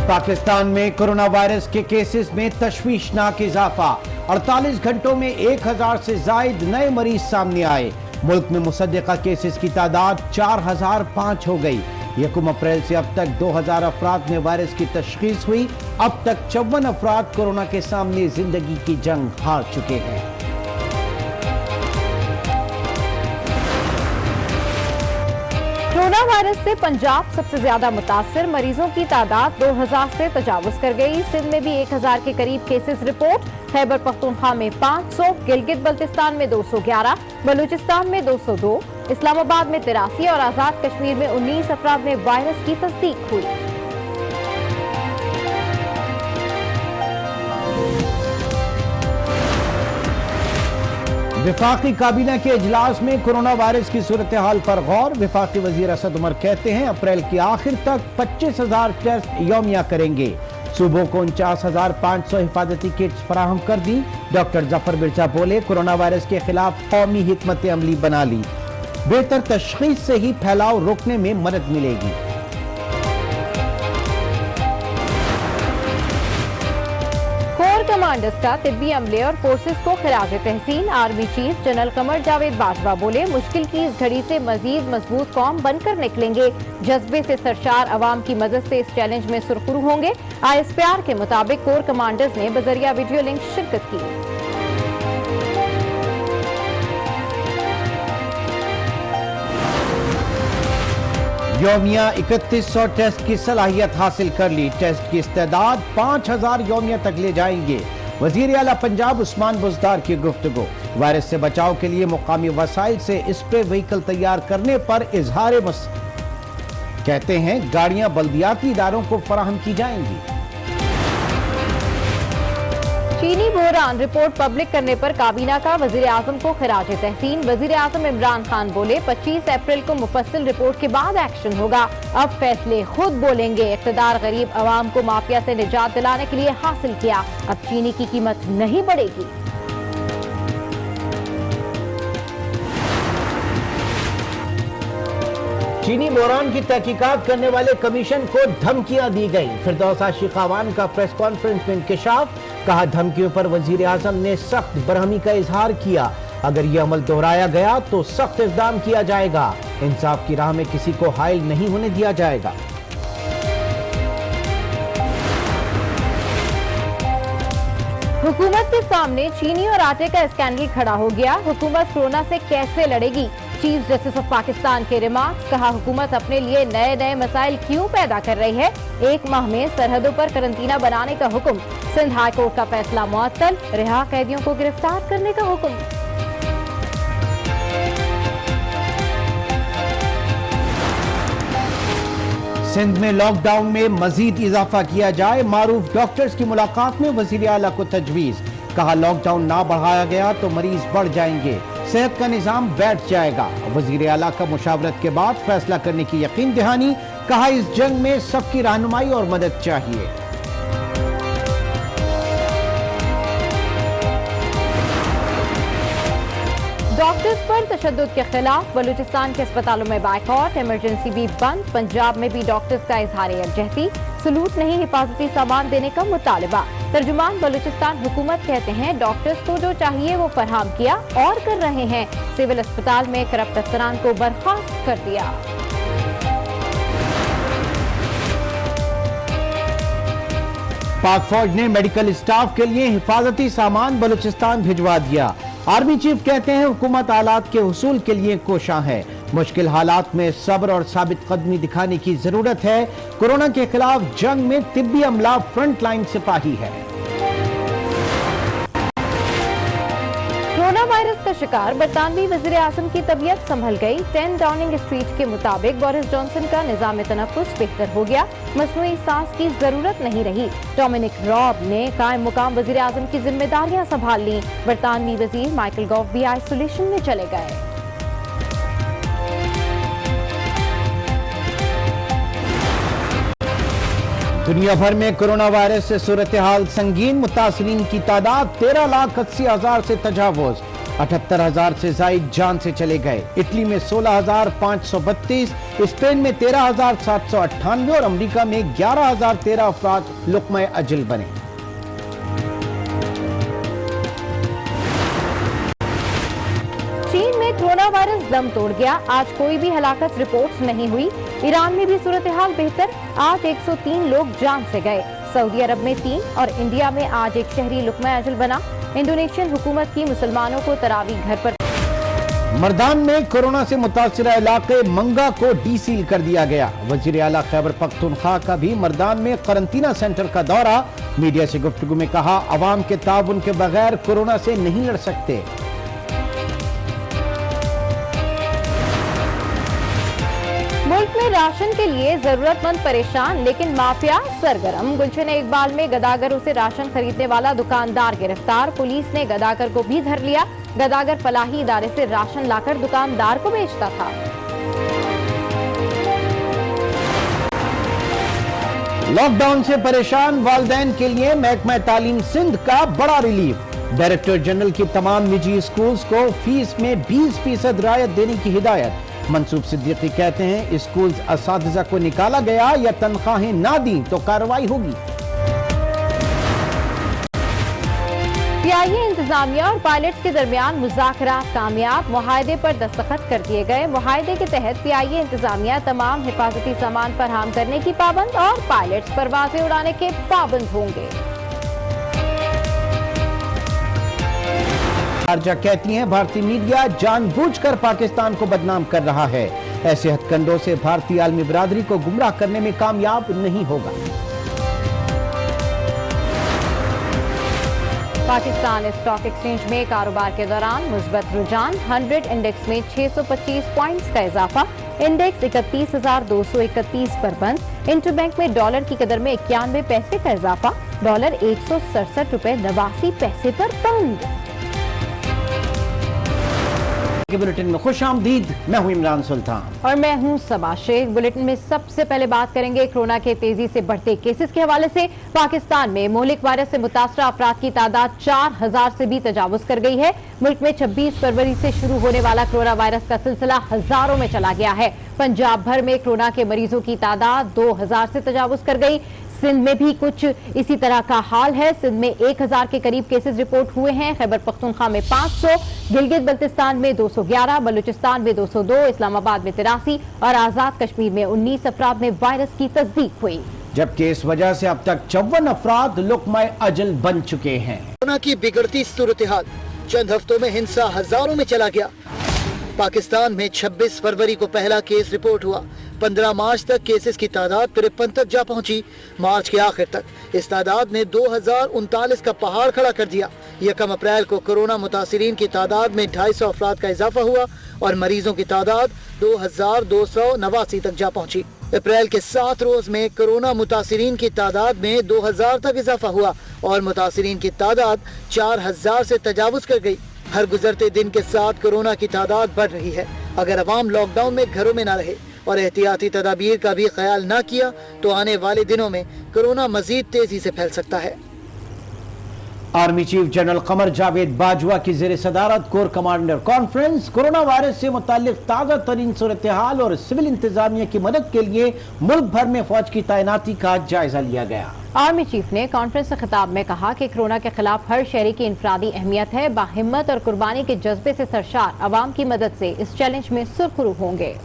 पाकिस्तान में corona virus के cases में तशवीशनाक इजाफा। 48 घंटों में 1000 से जायद नए मरीज सामने आए। मुल्क में मुसद्दका केसेस की तादाद 4005 हो गई। 1 अप्रैल से अब तक 2000 अफराद में वायरस की तशखीस हुई। अब तक 54 अफराद कोरोना के सामने जिंदगी की जंग हार चुके हैं। कोरोना वायरस से पंजाब सबसे ज्यादा मुतासिर, मरीजों की तादाद 2000 से तजावुज कर गई। सिंध में भी 1000 के करीब केसेस रिपोर्ट। खैबर पख्तूनख्वा में 500, गिलगित बल्तिस्तान में 211, बलूचिस्तान में 202, इस्लामाबाद में 83 और आजाद कश्मीर में 19 अफराद में वायरस की तस्दीक हुई। वफाकी काबीना के इजलास में कोरोना वायरस की सूरत हाल पर गौर। वफाकी वजीर असद उमर कहते हैं अप्रैल के आखिर तक 25,000 टेस्ट यौमिया करेंगे। सूबों को 49,500 हिफाजती किट्स फराहम कर दी। डॉक्टर जफर मिर्जा बोले कोरोना वायरस के खिलाफ कौमी हिकमत अमली बना ली। बेहतर तशखीस से ही फैलाव रोकने में मदद मिलेगी। कोर कमांडर्स का तिब्बी अमले और फोर्सेस को खिराज तहसीन। Army chief general Qamar Javed Bajwa बोले मुश्किल की इस घड़ी से मजीद मजबूत कौम बनकर निकलेंगे। जज्बे से सरशार अवाम की मदद से इस चैलेंज में सुरखरू होंगे। ISPR के मुताबिक कोर कमांडर्स ने बजरिया वीडियो लिंक शिरकत की। यौमिया 3100 टेस्ट की सलाहियत हासिल कर ली। टेस्ट की इस्तेदाद 5000 यौमिया तक ले जाएंगे। वजीर आला पंजाब उस्मान बुज़दार की गुफ्तगू। वायरस से बचाव के लिए मुकामी वसाइल से स्प्रे व्हीकल तैयार करने पर इजहार कहते हैं गाड़ियां बल्दियाती इदारों को फराहम की जाएंगी। चीनी बहरान रिपोर्ट पब्लिक करने पर काबीना का वजीर आजम को खिराज तहसीन। वजीर आजम इमरान खान बोले 25 अप्रैल को मुफस्सिल रिपोर्ट के बाद एक्शन होगा। अब फैसले खुद बोलेंगे। इक़्तिदार गरीब अवाम को माफिया से निजात दिलाने के लिए हासिल किया। अब चीनी की कीमत नहीं बढ़ेगी। चीनी बहरान की तहकीकात करने वाले कमीशन को धमकियां दी गई। फिरदौस आशिकावान का प्रेस कॉन्फ्रेंस में इंकशाफ। कहा धमकियों पर वजीर आजम ने सख्त बरहमी का इजहार किया। अगर ये अमल दोहराया गया तो सख्त इक़दाम किया जाएगा। इंसाफ की राह में किसी को हाइल नहीं होने दिया जाएगा। हुकूमत के सामने चीनी और आटे का स्कैंडल खड़ा हो गया। हुकूमत कोरोना से कैसे लड़ेगी? चीफ जस्टिस ऑफ पाकिस्तान के रिमार्क्स। कहा हुकूमत अपने लिए नए नए मसाइल क्यों पैदा कर रही है। 1 माह में सरहदों पर करंटीना बनाने का हुक्म। सिंध हाई कोर्ट का फैसला मुअत्तल। रिहा कैदियों को गिरफ्तार करने का हुक्म। सिंध में लॉकडाउन में मजीद इजाफा किया जाए। मारूफ डॉक्टर्स की मुलाकात में वजीर आला को तजवीज। कहा लॉकडाउन ना बढ़ाया गया तो मरीज बढ़ जाएंगे। सेहत का निजाम बैठ जाएगा। वजीर आला का मुशावरत के बाद फैसला करने की यकीन दहानी। कहा इस जंग में सबकी रहनुमाई और मदद चाहिए। डॉक्टर्स पर तशद्दुद के खिलाफ बलूचिस्तान के अस्पतालों में बाइकॉट। इमरजेंसी भी बंद। पंजाब में भी डॉक्टर्स का इजहार यकजहती। सलूट नहीं हिफाजती सामान देने का मुतालबा। तर्जुमान बलूचिस्तान हुकूमत कहते हैं डॉक्टर्स को जो चाहिए वो फराहम किया और कर रहे हैं। सिविल अस्पताल में करप्ट अफसरान को बर्खास्त कर दिया। पाक फौज ने मेडिकल स्टाफ के लिए हिफाजती सामान बलूचिस्तान भिजवा दिया। आर्मी चीफ कहते हैं हुकूमत हालात के हुसूल के लिए कोशां है। मुश्किल हालात में सब्र और साबित कदमी दिखाने की जरूरत है। कोरोना के खिलाफ जंग में तिब्बी अमला फ्रंट लाइन सिपाही है। कोरोना वायरस का शिकार बरतानवी वजीर आजम की तबीयत संभल गई। 10 डाउनिंग स्ट्रीट के मुताबिक बोरिस जॉनसन का निजाम तनफ्फुस बेहतर हो गया। मसनूई सांस की जरूरत नहीं रही। डोमिनिक रॉब ने कायम मुकाम वजीर आजम की जिम्मेदारियां संभाल ली। बरतानवी वजीर माइकल गॉव भी आइसोलेशन में चले गए। दुनिया भर में कोरोना वायरस से सूरत हाल संगीन। मुतासरीन की तादाद 13,80,000 से तजावुज। 78,000 से जायद जान से चले गए। इटली में 16,532, स्पेन में 13,798 और अमेरिका में 11,013 अफराद लुक़्मा अजल बने। चीन में कोरोना वायरस दम तोड़ गया, आज कोई भी हलाकत रिपोर्ट नहीं हुई। ईरान में भी सूरत हाल बेहतर, आज 103 लोग जान से गए। सऊदी अरब में 3 और इंडिया में आज एक शहरी लुक़मा अजल बना। इंडोनेशियन हुकूमत की मुसलमानों को तरावी घर पर। मर्दान में कोरोना से मुतासिरा इलाके मंगा को डीसील कर दिया गया। वजीर आला खैबर पख्तूनख्वा का भी मर्दान में क्वारंटीना सेंटर का दौरा। मीडिया से गुफ्तगू में कहा, अवाम के ताउन के बगैर कोरोना से नहीं लड़ सकते। मुल्क में राशन के लिए जरूरतमंद परेशान, लेकिन माफिया सरगर्म। गुलशन इकबाल में गदागरों से राशन खरीदने वाला दुकानदार गिरफ्तार। पुलिस ने गदागर को भी धर लिया। गदागर फलाही इदारे से राशन लाकर दुकानदार को बेचता था। लॉकडाउन से परेशान वालिदैन के लिए महकमा तालीम सिंध का बड़ा रिलीफ। डायरेक्टर जनरल की तमाम निजी स्कूल्स को फीस में 20% रायत देने की हिदायत। मंसूब सिद्दीकी कहते हैं, स्कूल्स असातिज़ा को निकाला गया या तनख्वाहें ना दी तो कार्रवाई होगी। पीआईए इंतजामिया और पायलट्स के दरमियान मुज़ाकरात कामयाब, मुआहदे पर दस्तखत कर दिए गए। मुआहदे के तहत पीआईए इंतजामिया तमाम हिफाजती सामान फराहम करने की पाबंद और पायलट्स परवाजें उड़ाने के पाबंद होंगे। शारजा कहती हैं, भारतीय मीडिया जानबूझकर पाकिस्तान को बदनाम कर रहा है। ऐसे हथकंडों से भारतीय आलमी बिरादरी को गुमराह करने में कामयाब नहीं होगा। पाकिस्तान स्टॉक एक्सचेंज में कारोबार के दौरान मुस्बत रुझान, 100 इंडेक्स में 625 पॉइंट्स का इजाफा। इंडेक्स 31,231 पर बंद। इंटरबैंक में डॉलर की कदर में 91 पैसे का इजाफा। डॉलर 167 रुपए 89 पैसे पर बंद। के बुलेटिन में खुश आमदीद। मैं हूं इमरान सुल्तान और मैं हूं सबा शेख। बुलेटिन में सबसे पहले बात करेंगे कोरोना के तेजी से बढ़ते केसेस के हवाले से। पाकिस्तान में मोहलिक वायरस से मुतासरा अफराद की तादाद 4,000 से भी तजावुज कर गई है। मुल्क में 26 फरवरी से शुरू होने वाला कोरोना वायरस का सिलसिला हजारों में चला गया है। पंजाब भर में कोरोना के मरीजों की तादाद 2,000 से तजावुज कर गई। सिंध में भी कुछ इसी तरह का हाल है। सिंध में 1,000 के करीब केसेस रिपोर्ट हुए हैं। खैबर पख्तूनख्वा में 500, गिलगित बल्तिस्तान में 211, बलूचिस्तान में 202, इस्लामाबाद में 83 और आजाद कश्मीर में 19 अफराद में वायरस की तस्दीक हुई, जबकि इस वजह से अब तक 54 अफराद लुक़मा अजल बन चुके हैं। कोरोना की बिगड़ती सूरत हाल, चंद हफ्तों में हिंसा हजारों में चला गया। पाकिस्तान में 26 फरवरी को पहला केस रिपोर्ट हुआ। 15 मार्च तक केसेस की तादाद 53 तक जा पहुंची। मार्च के आखिर तक इस तादाद ने 2039 का पहाड़ खड़ा कर दिया। 1 अप्रैल को कोरोना मुतासिरीन की तादाद में 250 अफराद का इजाफा हुआ और मरीजों की तादाद 2,289 तक जा पहुंची। अप्रैल के 7 रोज में कोरोना मुतासिरीन की तादाद में 2,000 तक इजाफा हुआ और मुतासिरीन की तादाद 4,000 से तजावुज कर गई। हर गुजरते दिन के साथ कोरोना की तादाद बढ़ रही है। अगर अवाम लॉकडाउन में घरों में न रहे और एहतियाती तदाबीर का भी ख्याल न किया तो आने वाले दिनों में कोरोना मजीद तेजी से फैल सकता है। Army chief general Qamar Javed Bajwa की ज़ेर सदारत core commander conference corona virus से मुताल्लिक ताज़ा तरीन सूरत हाल और सिविल इंतजामिया की मदद के लिए मुल्क भर में फौज की तैनाती का जायजा लिया गया। आर्मी चीफ ने कॉन्फ्रेंस के खिताब में कहा कि कोरोना के खिलाफ हर शहरी की इनफरादी अहमियत है। बाहिम्मत और कुर्बानी के जज्बे से सरशार अवाम की मदद से इस चैलेंज में सुरखरू होंगे।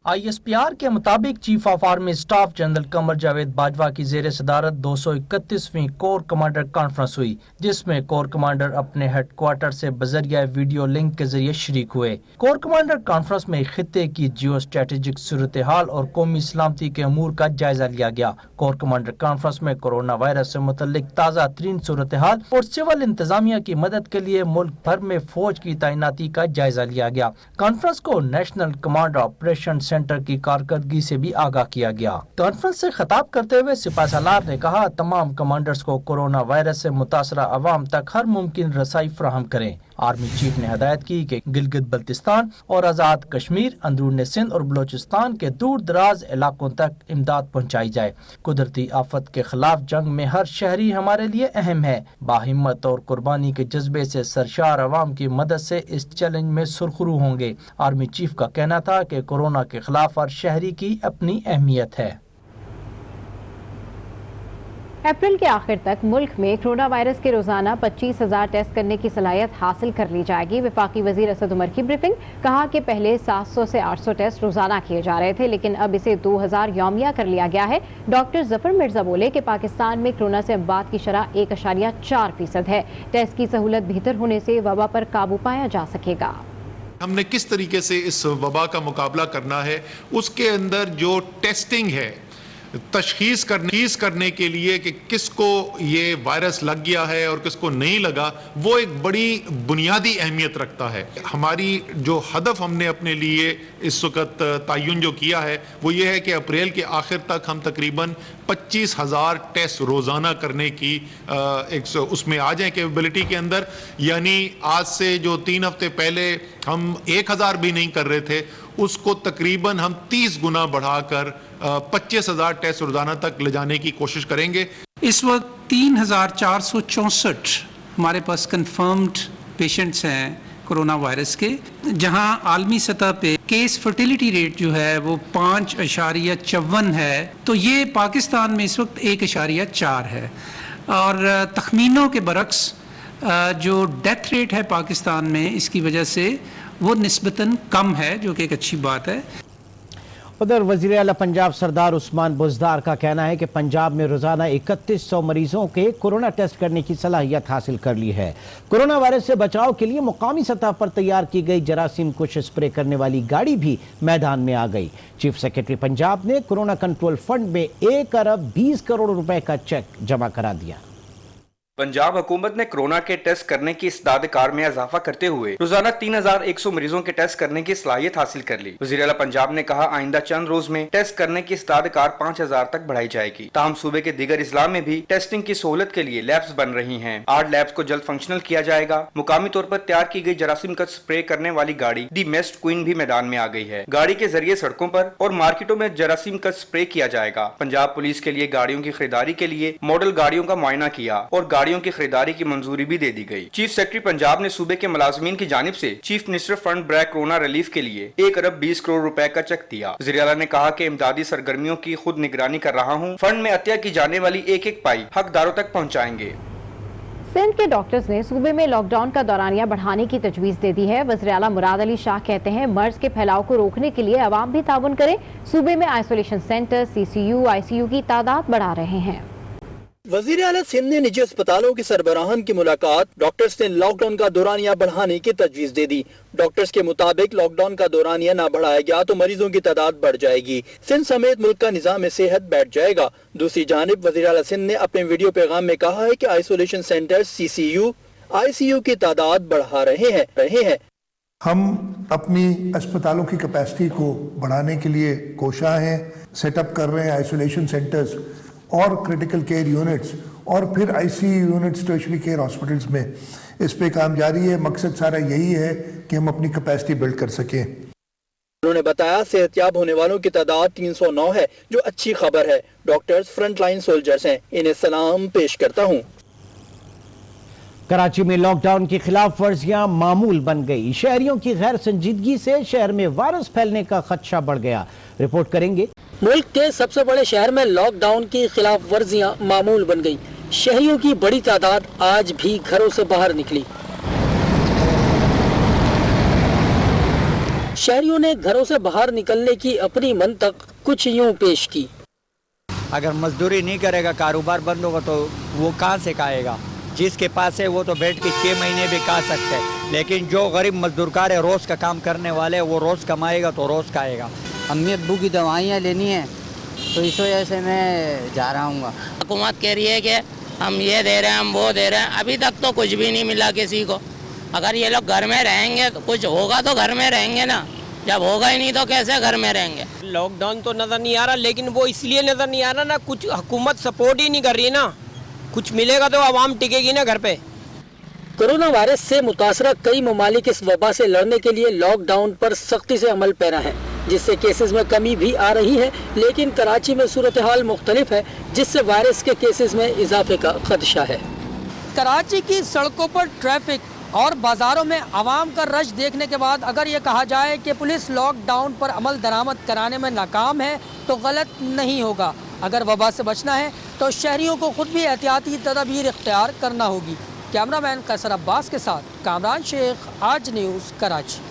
ISPR के मुताबिक chief of army staff general Qamar Javed Bajwa की जेर सदारत 231वीं कोर कमांडर कॉन्फ्रेंस हुई, जिसमें कोर कमांडर अपने हेडक्वार्टर से बजरिया वीडियो लिंक के जरिए शरीक हुए। कोर कमांडर कॉन्फ्रेंस में खित्ते की जियो स्ट्रेटेजिक सूरत हाल और कौमी सलामती के अमूर का जायजा लिया गया। कोर कमांडर कॉन्फ्रेंस में कोरोना वायरस से मुतल्लिक ताज़ा तरीन सूरत हाल और सिविल इंतजामिया की मदद के लिए मुल्क भर में फौज की तैनाती का जायजा लिया गया। कॉन्फ्रेंस को नेशनल कमांड ऑपरेशन सेंटर की कारकर्दगी से भी आगाह किया गया। कॉन्फ्रेंस से खिताब करते हुए सिपाहीसालार ने कहा, तमाम कमांडर्स को कोरोना वायरस से मुतासरा अवाम तक हर मुमकिन रसाई फराहम करें آرمی چیف نے ہدایت کی کہ گلگت بلتستان اور آزاد کشمیر، اندرون سندھ اور بلوچستان کے دور دراز علاقوں تک امداد پہنچائی جائے۔ قدرتی آفت کے خلاف جنگ میں ہر شہری ہمارے لیے اہم ہے۔ باہمت اور قربانی کے جذبے سے سرشار عوام کی مدد سے اس چیلنج میں سرخرو ہوں گے۔ آرمی چیف کا کہنا تھا کہ کورونا کے خلاف ہر شہری کی اپنی اہمیت ہے۔ اپریل کے آخر تک ملک میں کرونا وائرس کے روزانہ 25,000 ٹیسٹ کرنے کی صلاحیت حاصل کر لی جائے گی۔ وفاقی وزیر اسد عمر کی بریفنگ، کہا کہ پہلے 700 سے 800 ٹیسٹ روزانہ کیے جا رہے تھے، لیکن اب اسے 2000 یومیہ کر لیا گیا ہے۔ ڈاکٹر ظفر مرزا بولے کہ پاکستان میں کرونا سے اموات کی شرح 1.4% ہے۔ ٹیسٹ کی سہولت بہتر ہونے سے وبا پر قابو پایا جا سکے گا۔ ہم نے کس طریقے سے اس وبا کا مقابلہ کرنا ہے، اس کے اندر جو ٹیسٹنگ ہے، تشخیص کرنے کے لیے کہ کس کو یہ وائرس لگ گیا ہے اور کس کو نہیں لگا، وہ ایک بڑی بنیادی اہمیت رکھتا ہے۔ ہماری جو ہدف ہم نے اپنے لیے اس وقت تعین جو کیا ہے وہ یہ ہے کہ اپریل کے آخر تک ہم تقریباً 25,000 ٹیسٹ روزانہ کرنے کی اس میں آ جائیں کیپیبلٹی کے اندر، یعنی آج سے جو 3 ہفتے پہلے ہم 1,000 بھی نہیں کر رہے تھے، اس کو تقریباً ہم 30 گنا بڑھا کر 25,000 ٹیسٹ روزانہ تک لے جانے کی کوشش کریں گے۔ اس وقت 3,464 ہمارے پاس کنفرمڈ پیشنٹس ہیں کرونا وائرس کے، جہاں عالمی سطح پہ کیس فرٹیلیٹی ریٹ جو ہے وہ 5.54 ہے، تو یہ پاکستان میں اس وقت 1.4 ہے، اور تخمینوں کے برعکس جو ڈیتھ ریٹ ہے پاکستان میں اس کی وجہ سے وہ نسبتاً کم ہے، جو کہ ایک اچھی بات ہے۔ ادھر وزیر اعلیٰ پنجاب سردار عثمان بزدار کا کہنا ہے کہ پنجاب میں روزانہ 3100 مریضوں کے کورونا ٹیسٹ کرنے کی صلاحیت حاصل کر لی ہے۔ کورونا وائرس سے بچاؤ کے لیے مقامی سطح پر تیار کی گئی جراثیم کش اسپرے کرنے والی گاڑی بھی میدان میں آ گئی۔ چیف سیکرٹری پنجاب نے کورونا کنٹرول فنڈ میں 1.20 کروڑ روپے کا چیک جمع کرا دیا۔ پنجاب حکومت نے کورونا کے ٹیسٹ کرنے کی استعداد کار میں اضافہ کرتے ہوئے روزانہ 3,100 مریضوں کے ٹیسٹ کرنے کی صلاحیت حاصل کر لی۔ وزیر اعلیٰ پنجاب نے کہا آئندہ چند روز میں ٹیسٹ کرنے کی استعداد کار 5,000 تک بڑھائی جائے گی۔ تاہم صوبے کے دیگر اضلاع میں بھی ٹیسٹنگ کی سہولت کے لیے لیبس بن رہی ہیں۔ 8 لیبس کو جلد فنکشنل کیا جائے گا۔ مقامی طور پر تیار کی گئی جراثیم کا اسپرے کرنے والی گاڑی دی میسٹ کوئن بھی میدان میں آ گئی ہے۔ گاڑی کے ذریعے سڑکوں پر اور مارکیٹوں میں جراثیم کا اسپرے کیا جائے گا۔ پنجاب پولیس کے لیے گاڑیوں کی خریداری کے لیے ماڈل گاڑیوں کا معائنہ کیا اور گاڑیوں کی خریداری کی منظوری بھی دے دی گئی۔ چیف سیکرٹری پنجاب نے صوبے کے ملازمین کی جانب سے chief minister fund break corona relief کے لیے 1.20 کروڑ روپے کا چیک دیا۔ وزیر اعلیٰ نے کہا کہ امدادی سرگرمیوں کی خود نگرانی کر رہا ہوں، فنڈ میں عطیہ کی جانے والی ایک ایک پائی حقداروں تک پہنچائیں گے۔ سندھ کے ڈاکٹرز نے صوبے میں لاک ڈاؤن کا دورانیہ بڑھانے کی تجویز دے دی ہے۔ وزیر اعلیٰ مراد علی شاہ کہتے ہیں مرض کے پھیلاؤ کو روکنے کے لیے عوام بھی تعاون کرے۔ صوبے میں آئسولیشن سینٹر، CCU، ICU کی تعداد بڑھا رہے ہیں۔ وزیر اعلیٰ سندھ نے نجی اسپتالوں کے سربراہان کی ملاقات ڈاکٹرز نے لاک ڈاؤن کا دورانیہ بڑھانے کی تجویز دے دی۔ ڈاکٹرز کے مطابق لاک ڈاؤن کا دورانیہ نہ بڑھایا گیا تو مریضوں کی تعداد بڑھ جائے گی، سندھ سمیت ملک کا نظام صحت بیٹھ جائے گا۔ دوسری جانب وزیر اعلیٰ سندھ نے اپنے ویڈیو پیغام میں کہا ہے کہ آئسولیشن سینٹر، CCU، ICU کی تعداد بڑھا رہے ہیں۔ ہم اپنی اسپتالوں کی کیپیسٹی کو بڑھانے کے لیے کوشاں ہیں، سیٹ اپ کر رہے ہیں آئسولیشن سینٹرز اور کریٹیکل کیئر یونٹس، اور پھر ICU units, tertiary care hospitals میں اس پہ کام جاری ہے۔ مقصد سارا یہی ہے کہ ہم اپنی کیپیسٹی بلڈ کر سکیں۔ انہوں نے بتایا صحت یاب ہونے والوں کی تعداد 309 ہے، جو اچھی خبر ہے۔ ڈاکٹرز فرنٹ لائن سولجرز ہیں، انہیں سلام پیش کرتا ہوں۔ کراچی میں لاک ڈاؤن کی خلاف ورزیاں معمول بن گئی۔ شہریوں کی غیر سنجیدگی سے شہر میں وائرس پھیلنے کا خدشہ بڑھ گیا۔ رپورٹ کریں گے۔ ملک کے سب سے بڑے شہر میں لاک ڈاؤن کی خلاف ورزیاں معمول بن گئی۔ شہریوں کی بڑی تعداد آج بھی گھروں سے باہر نکلی۔ شہریوں نے گھروں سے باہر نکلنے کی اپنی منطق کچھ یوں پیش کی۔ اگر مزدوری نہیں کرے گا، کاروبار بند ہوگا تو وہ کہاں سے کھائے گا؟ جس کے پاس ہے وہ تو بیٹھ کے 6 مہینے بھی کھا سکتے ہیں، لیکن جو غریب مزدور کار ہے، روز کا کام کرنے والے، وہ روز کمائے گا تو روز کھائے گا۔ امی ابو کی دوائیاں لینی ہیں تو اس وجہ سے میں جا رہا ہوں گا۔ حکومت کہہ رہی ہے کہ ہم یہ دے رہے ہیں، ہم وہ دے رہے ہیں، ابھی تک تو کچھ بھی نہیں ملا کسی کو۔ اگر یہ لوگ گھر میں رہیں گے تو کچھ ہوگا تو گھر میں رہیں گے نا، جب ہوگا ہی نہیں تو کیسے گھر میں رہیں گے؟ لاک ڈاؤن تو نظر نہیں آ رہا، لیکن وہ اس لیے نظر نہیں آ رہا نا، کچھ حکومت سپورٹ ہی نہیں کر رہی نا۔ کچھ ملے گا تو عوام ٹکے گی نا گھر پہ۔ कोरोना वायरस से मुतासरा कई ममालिक इस वबा से लड़ने के लिए लॉकडाउन पर सख्ती से अमल पैरा है, जिससे केसेस में कमी भी आ रही है। लेकिन कराची में सूरत हाल मुख्तलिफ है, जिससे वायरस के केसेस में इजाफे का खदशा है। कराची की सड़कों पर ट्रैफिक और बाजारों में आवाम का रश देखने के बाद अगर ये कहा जाए कि पुलिस लॉकडाउन पर अमल दरामद कराने में नाकाम है तो गलत नहीं होगा। अगर वबा से बचना है तो शहरियों को खुद भी एहतियाती तदबीर इख्तियार करना होगी। कैमरामैन कैसर अब्बास के साथ कामरान शेख, आज न्यूज़, कराची।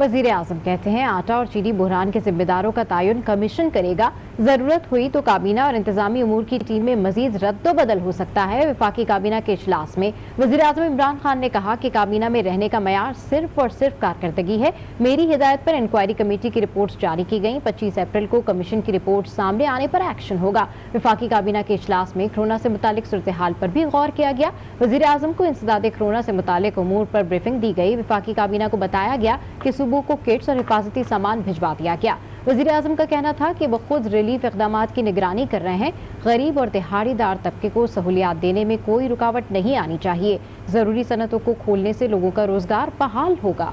वज़ीर आज़म कहते हैं आटा और चीनी बहरान के जिम्मेदारों का तयन कमीशन करेगा। ज़रूरत हुई तो काबीना और इंतजामी उमूर की टीम में मजीद रद्दोबदल हो सकता है। वफाकी काबीना के इजलास में वज़ीर आज़म इमरान खान ने कहा कि काबीना में रहने का मयार सिर्फ और सिर्फ कारकर्दगी है। मेरी हिदायत पर इंक्वायरी कमेटी की रिपोर्ट जारी की गई। 25 अप्रैल को कमीशन की रिपोर्ट सामने आने पर एक्शन होगा। वफाकी काबीना के इजलास में कोरोना से मुतालिक सूरत हाल पर भी गौर किया गया। वज़ीर आज़म को इंसदाद कोरोना से मुतालिक उमूर पर ब्रीफिंग दी गई। वफाकी काबीना को बताया गया कि सूबों को किट्स और हिफाजती सामान भिजवा दिया गया। वज़ीर आज़म का कहना था कि वो खुद रिलीफ इक़दामात की निगरानी कर रहे हैं। गरीब और दिहाड़ीदार तबके को सहूलियात देने में कोई रुकावट नहीं आनी चाहिए। ज़रूरी सनतों को खोलने से लोगों का रोजगार बहाल होगा।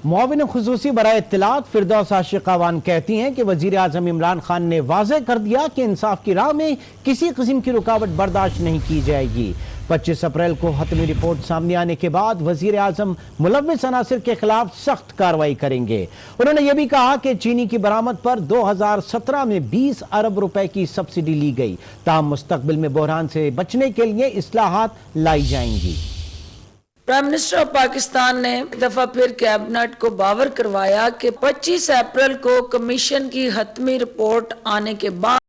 मुआविन खुसूसी बराए इत्तलात फिरदौस आशिक़ावान कहती हैं कि वज़ीर आज़म इमरान खान ने वाज़ेह कर दिया कि इंसाफ की राह में किसी किस्म की रुकावट बर्दाश्त नहीं की जाएगी। 25 अप्रैल को हतमी रिपोर्ट सामने आने के बाद वज़ीर आज़म मुलव्विस अनासिर के खिलाफ सख्त कार्रवाई करेंगे। उन्होंने यह भी कहा कि चीनी की बरामद पर 2017 में 20 अरब रुपए की सब्सिडी ली गई। ताहम मुस्तकबिल में बहरान से बचने के लिए इस्लाहात लाई जाएंगी। प्राइम मिनिस्टर ऑफ पाकिस्तान ने एक दफा फिर कैबिनेट को बावर करवाया कि 25 अप्रैल को कमीशन की हतमी रिपोर्ट आने के बाद